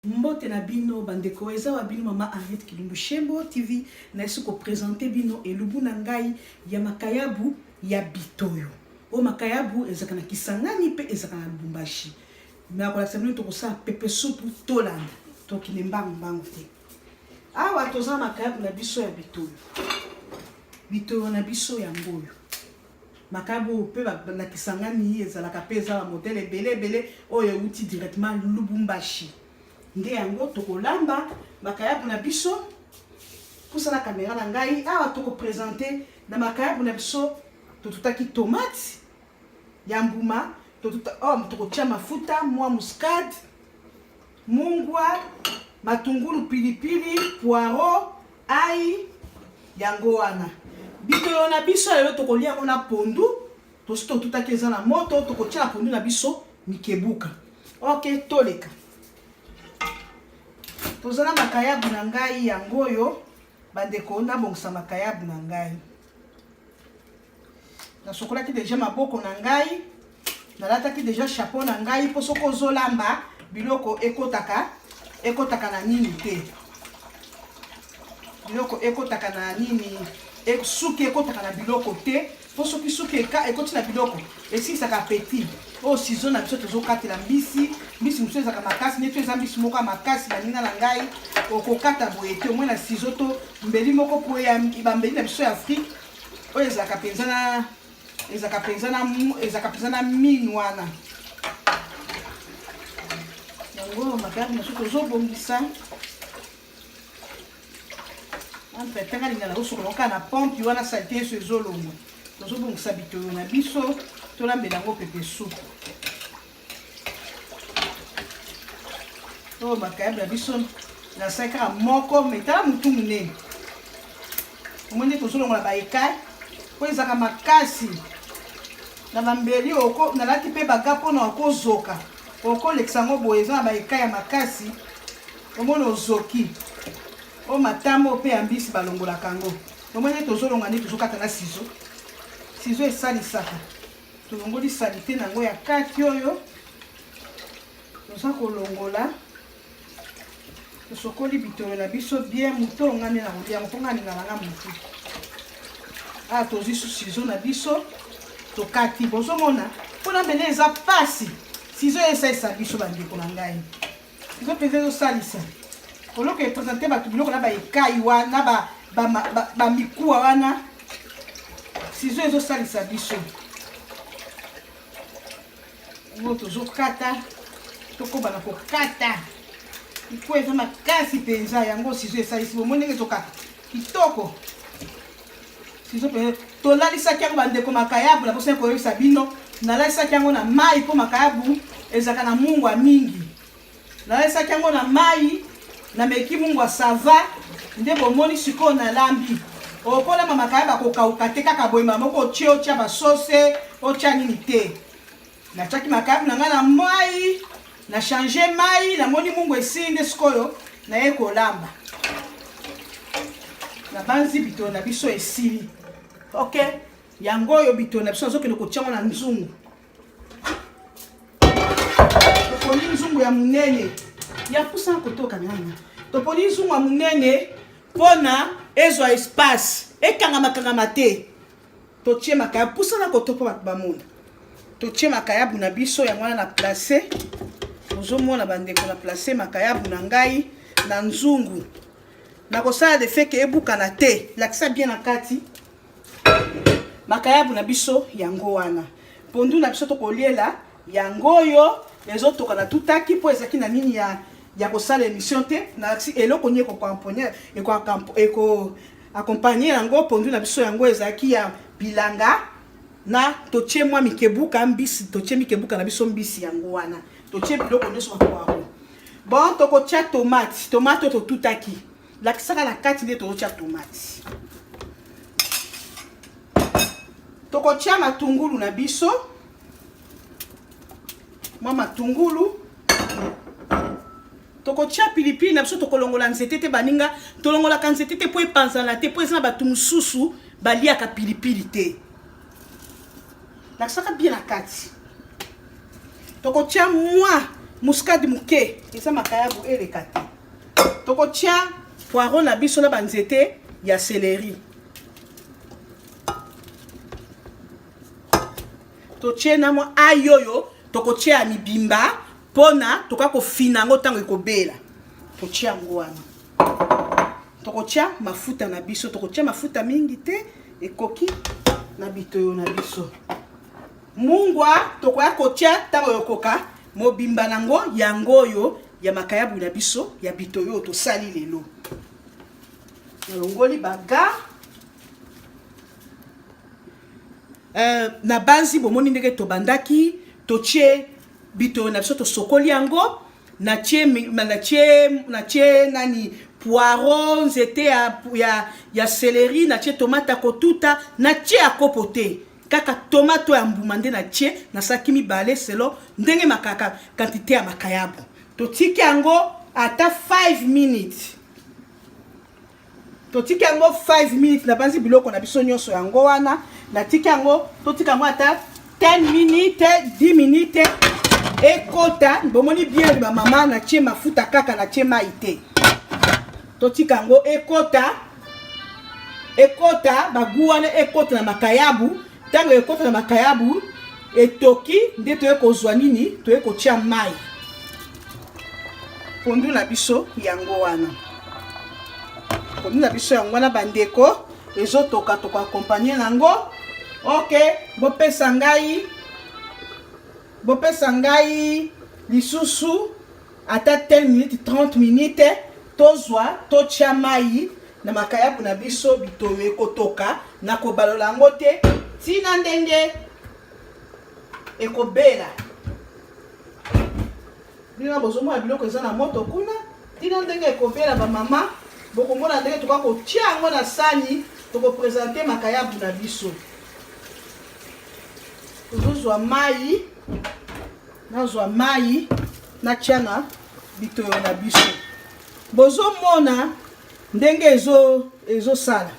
Mbote na bino bandeko eza wa bino mama Henriette Kilumbu Shembo TV na yesu ko présenter bino elubu na ngai ya makayabu ya bitoyo. O makayabu ezaka na Kisangani pe ezaka na Lubumbashi. Mais akola semble to kosa pepe soup tolanda to kinembango mbango te. Awa toza makayabu na biso ya bitoyo. Bitoyo na biso ya ngoyo. Makayabu pe na Kisangani ezalaka pe za modèle belé oyo uti directement Lubumbashi. Nde yango tokolamba makayabu na biso pusa na caméra na ngai awa toko présenter na makayabu na biso totutaki tomate ya mbuma toko tia mafuta mwa muscade mungwa matungulu pilipili poiro ai yango wana bitoyo na biso lelo tokolia na pondu totutaki eza na moto tokotia na pondu na biso mikebuka. OK, toleka tozana makayabu na ngai ya ngoyo bandeko na bongisa makayabu na ngai na sokolaki déjà maboko na ngai nalataki déjà chapeau na ngai po soko zolamba biloko ekotaka na nini te biloko ekotaka na nini suki ekotaka na biloko te po soki suki ekoti na biloko esisaka petit o ciseau na biso tozokatela mbisi mosusu ezaka makasi neto eza mbisi moko ya makasi baninga na ngai okokata boye te omwe na ciseau to mbeli moko po ya bambeli na biso ya Afrique oyo ezalaka mpenza na mine wana yango makayabu na biso tozobongisa entretenga lingana osokola kaka na pompe wana salite eso ezolongwa tozobongisa bitoyo na biso tolambela yango pepe soupe oyo makayabu na biso nasali kaka moko metala mutu monene omwe nde tozolongola baekale po ezaka makasi na bambeli nalati mpe baga mpona okozoka okolekisa yango boye eza na baekale ya makasi omona ozoki o matambo pe ambisi balongolaka ngo omwe nde tozolonga nde tozokata na ciseau esalisaka tolongoli salite nango ya kati oyo toza kolongola tosokoli bitoyo na biso bien mutu ongani na kolia mpo ngani ngalanga mutu a tozi ciseau na biso tokati bozomona mpona mbele eza pasi ciseau esalisa biso bandeko na ngai ciseau mpenza ezosalisa oloko epresente bato biloko na baekai wana bamikuwa wana ciseau ezosalisa biso ngo tozokata tokobana kokata iko eza makasi mpenza yango ciseau esalisi bomoi ndenge ezokata kitoko ciseau mpenza tolalisaki yango bandeko makayabu na posa koyebisa bino nalalisaki yango na mai mpo makayabu ezalaka na mungwa mingi nalalisaki yango na mai na meki mungwa sava nde bomoni sikoyo na lambi okolamba makayabu akokauka te kaka boyemba moko otya basose otya nini te natiaki makayabu na ngai na mai na change mai namoni mungwa esinde sikoyo naye kolamba na banzi bitoyo na biso esili. OK, yango oyo bitoyo na biso azokende kotiango na nzungu toponi nzungu ya munene ya pusa kotoka ngana toponi nzungu ya munene mpona ezwa espace ekangama te totie makayabu pusa na kotopa bato bamona totie makayabu na biso yango wana na place ozomona bandeko na place makayabu na ngai na nzungu na kosala de fait ke ebukana te lakisa bien na kati makayabu na biso yango wana pondu na biso tokoliela yango oyo ezotoka na tutaki mpo ezaki na nini ya kosala émission te na eloko ni accompagner yango pondu na biso yango ezaki ya bilanga na totie mwa mikebuka mbisi totie mikebuka na biso mbisi yango wana totie biloko nyonso bakwako bon tokotia tomate totutaki lakisaka na kati nde tozotia tomate tokotia matungulu na biso mwa matungulu tokotia pilipili na biso tokolongola nzete te baninga tolongolaka nzete te po epanzana te po eza na bato mosusu baliaka pilipili te lakisaka bien na kati tokotia mwa muscade muke eza makayabu eleka te tokotia poiron na biso na banzete ya céleri totie na mwa ayoyo tokotia ya mibimba pona toka kofina yango ntango ekobela totia yango wana tokotia mafuta na biso tokotia mafuta mingi te ekoki na bitoyo na biso mungwa tokoya kotia ntango yokoka mobimba nango yango oyo ya makayabu na biso ya bitoyo tosali lelo nalongoli baga na banzi bomoni ndenge tobandaki totie bitoyo na biso tosokoli yango natie nani poiron nzete ya céleri natie tomate ya kotuta natie ya kopo te kaka tomate ya mbuma nde natie nasalaki mibale selo ndenge makaka quantité ya makayabu totiki yango ata 5 minutes totiki yango 5 minutes na banzi biloko na biso nyonso yango wana natiki yango totika yango ata 10 minutes 10 minutes ekota bomoni bien ba mama natie mafuta kaka natie mai te totika yango ekota bagu wana ekota na makayabu ntango ekota na makayabu etoki nde toye kozwa nini toye kotia mai pondu na biso yango wana wana bandeko ezotoka tokoakompagne nango ok bopesa ngai lisusu ata 10 minutes 30 minutes tozwa totia mai na makayabu na biso bitoyo ekotoka na kobalola yango te tina ndenge ekobela bino bozomona biloko eza na moto kuna tina ndenge ekobela bamama bokomona ndenge toka kotia yango na sani tokopresente makayabu na biso tozozwa mai nazwa mai natia na bitoyo na biso bozomona ndenge ezosala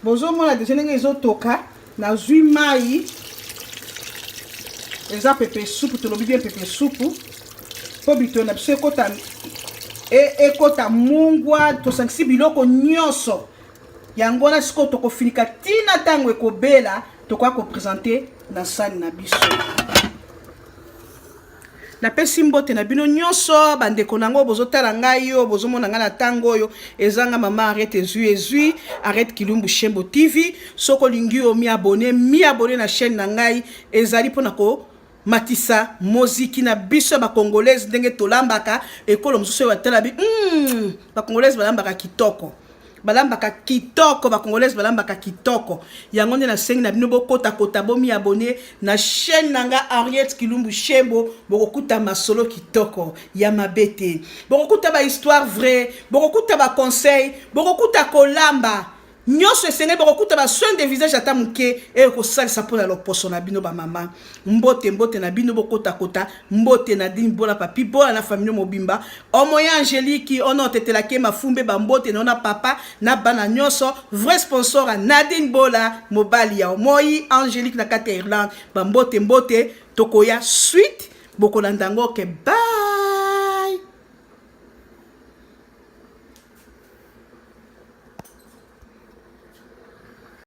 bozomona deja ndenge ezotoka nazwi mai eza pepe supu tolobi bien pepe supu po bitoyo na biso ekota mungwa tosangisi biloko nyonso yango wana sikoyo tokofinika tina ntango ekobela tokoya kopresente na sani na biso napesi mbote na bino nyonso bandeko nango bozotala ngai yo bozomona ngai na ntango oyo ezanga mama arrête ezwi arrête Kilumbu Shembo TV soko lingi yo mi abonné na chaîne na ngai ezali pona ko matisa moziki na biso ba congolaise ndenge tolambaka ekolo mosusu batala bi ba congolaise balambaka kitoko ba congolaise balambaka kitoko yango nde na sengi na bino bokota bomi abonné na chaîne nanga Arrête Kilumbu Shembo bokokuta masolo kitoko ya mabete bokokuta ba histoire vraie bokokuta ba conseil bokokuta kolamba nyonso esenge bokokuta ba soin de visage ata muke ekosalisa mpona loposo na bino bamama mbote na bino bokota mbote na dini bona papi bona na famille mobimba omoya Angélique ono tetelake mafumbe bambote na papa na bana nyonso vrai sponsor a Nadine Bola mobali ya Omoyi Angélique na kata Irlande bambote tokoya suite bokolandango ke ba